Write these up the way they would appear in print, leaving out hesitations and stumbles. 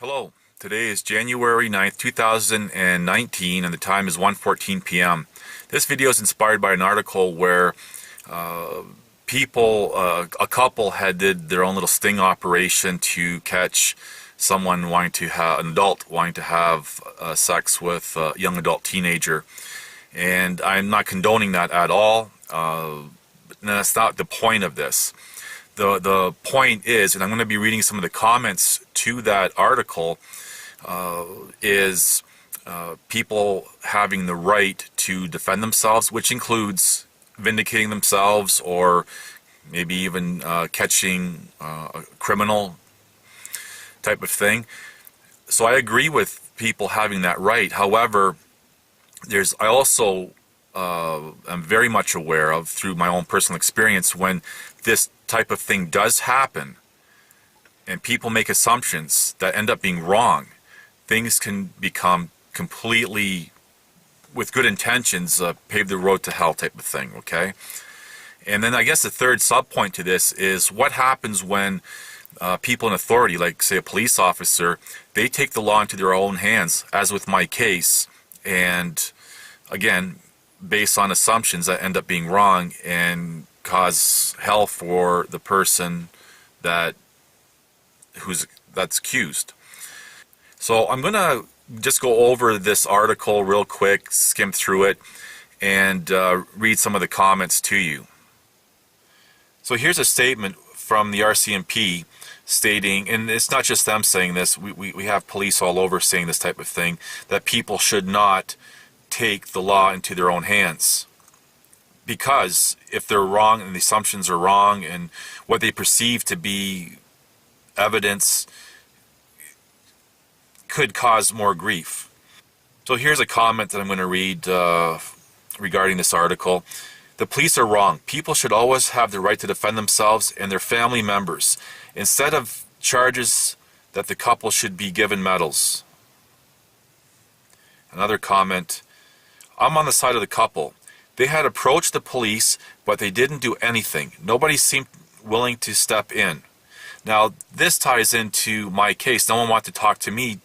Hello, today is January 9th, 2019, and the time is 1:14 p.m. This video is inspired by an article where a couple did their own little sting operation to catch someone wanting to have, an adult wanting to have sex with a young adult teenager. And I'm not condoning that at all. That's not the point of this. The point is, and I'm going to be reading some of the comments to that article, is people having the right to defend themselves, which includes vindicating themselves or maybe even catching a criminal type of thing. So I agree with people having that right. However, I also am very much aware of, through my own personal experience, when this type of thing does happen and people make assumptions that end up being wrong, things can become completely, with good intentions, pave the road to hell type of thing, okay? And then I guess the third sub-point to this is what happens when people in authority, like say a police officer, they take the law into their own hands, as with my case, and again, based on assumptions that end up being wrong and cause hell for the person that's accused. So I'm going to just go over this article real quick, skim through it, and read some of the comments to you. So here's a statement from the RCMP stating, and it's not just them saying this, we have police all over saying this type of thing, that people should not take the law into their own hands. Because if they're wrong and the assumptions are wrong and what they perceive to be evidence could cause more grief. So here's a comment that I'm going to read regarding this article. The police are wrong. People should always have the right to defend themselves and their family members. Instead of charges that the couple should be given medals. Another comment. I'm on the side of the couple. They had approached the police, but they didn't do anything. Nobody seemed willing to step in. Now, this ties into my case. No one wanted to talk to me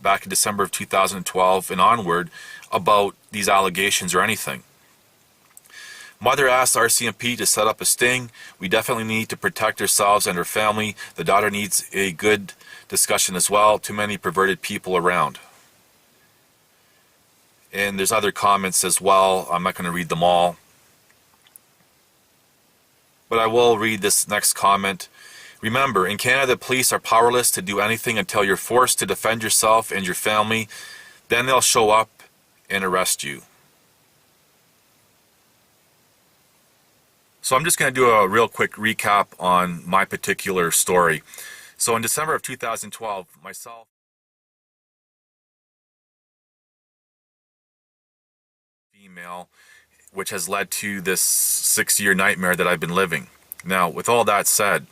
back in December of 2012 and onward about these allegations or anything. Mother asked RCMP to set up a sting. We definitely need to protect ourselves and our family. The daughter needs a good discussion as well. Too many perverted people around. And there's other comments as well. I'm not going to read them all. But I will read this next comment. Remember, in Canada, the police are powerless to do anything until you're forced to defend yourself and your family. Then they'll show up and arrest you. So I'm just going to do a real quick recap on my particular story. So in December of 2012, myself, female, which has led to this 6-year nightmare that I've been living. Now, with all that said,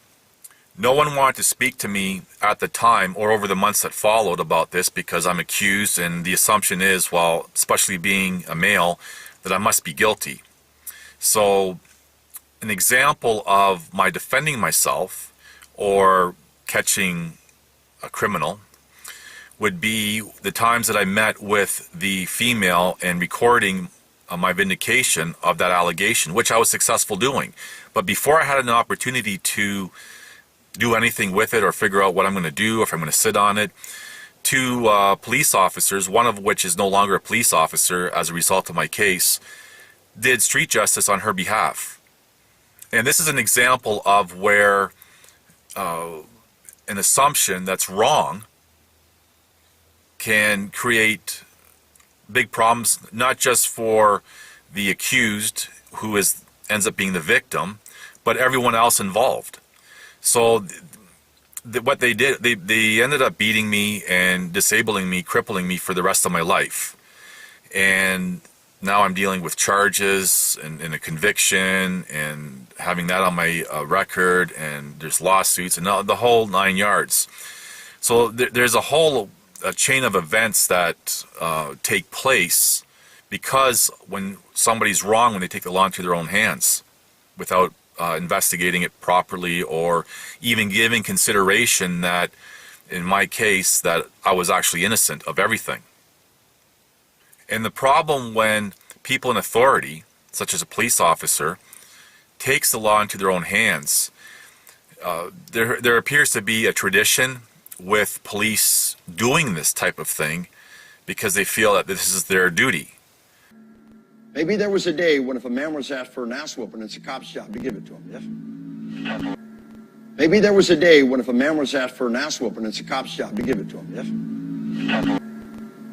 no one wanted to speak to me at the time or over the months that followed about this because I'm accused, and the assumption is, well, especially being a male, that I must be guilty. So an example of my defending myself or catching a criminal would be the times that I met with the female and recording my vindication of that allegation, which I was successful doing. But before I had an opportunity to do anything with it or figure out what I'm going to do, if I'm going to sit on it, two police officers, one of which is no longer a police officer as a result of my case, did street justice on her behalf. And this is an example of where an assumption that's wrong can create big problems, not just for the accused, who ends up being the victim, but everyone else involved. So what they did, they ended up beating me and disabling me, crippling me for the rest of my life. And now I'm dealing with charges and a conviction and having that on my record, and there's lawsuits and the whole 9 yards. So there's a whole chain of events that take place because when somebody's wrong, when they take the law into their own hands without investigating it properly or even giving consideration that in my case, that I was actually innocent of everything. And the problem when people in authority, such as a police officer, takes the law into their own hands, there appears to be a tradition with police doing this type of thing because they feel that this is their duty. Maybe there was a day when if a man was asked for an ass whooping, it's a cop's job to give it to him, yes? Maybe there was a day when if a man was asked for an ass whooping, it's a cop's job to give it to him, yes?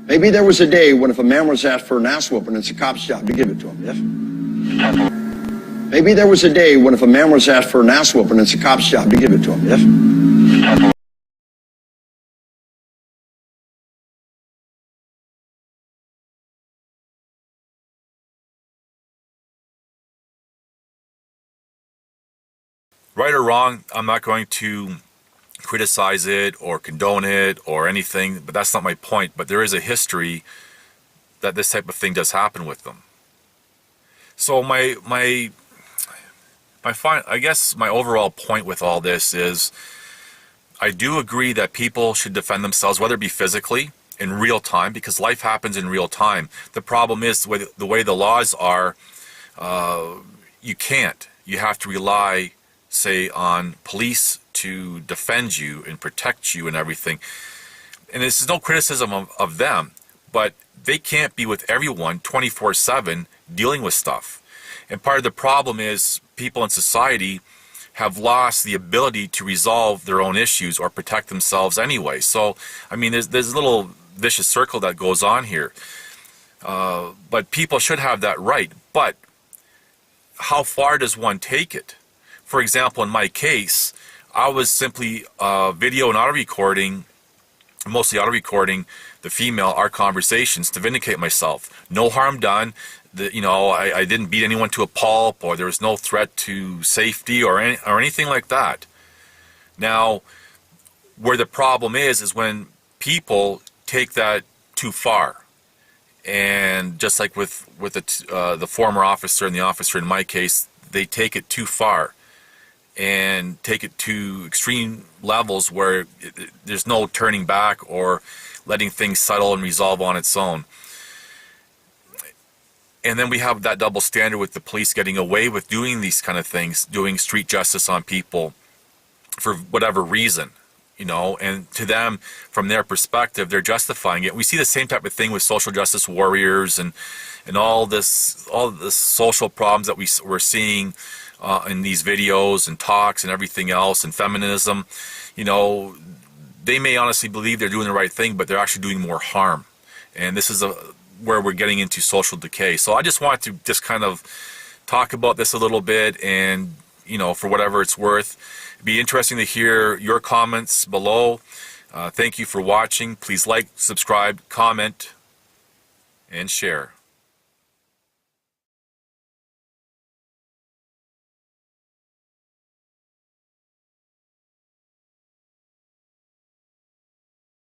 Maybe there was a day when if a man was asked for an ass whooping, it's a cop's job to give it to him, yes? Maybe there was a day when if a man was asked for an ass whooping, it's a cop's job to give it to him, yes? Right or wrong, I'm not going to criticize it or condone it or anything, but that's not my point. But there is a history that this type of thing does happen with them. So I guess my overall point with all this is I do agree that people should defend themselves, whether it be physically, in real time, because life happens in real time. The problem is the way the laws are, you can't. You have to rely, say, on police to defend you and protect you and everything. And this is no criticism of them, but they can't be with everyone 24/7 dealing with stuff. And part of the problem is people in society have lost the ability to resolve their own issues or protect themselves anyway. So, I mean, there's a little vicious circle that goes on here. But people should have that right. But how far does one take it? For example, in my case, I was simply video and auto recording, mostly auto recording the female, our conversations to vindicate myself. No harm done. I didn't beat anyone to a pulp, or there was no threat to safety or anything like that. Now, where the problem is when people take that too far. And just like with the former officer and the officer in my case, they take it too far and take it to extreme levels where there's no turning back or letting things settle and resolve on its own. And then we have that double standard with the police getting away with doing these kind of things, doing street justice on people for whatever reason, and to them, from their perspective, they're justifying it. We see the same type of thing with social justice warriors and all this social problems that we're seeing in these videos and talks and everything else, and feminism. They may honestly believe they're doing the right thing, but they're actually doing more harm. And this is where we're getting into social decay. So I just wanted to just kind of talk about this a little bit, and for whatever it's worth. It'd be interesting to hear your comments below. Thank you for watching. Please like, subscribe, comment, and share.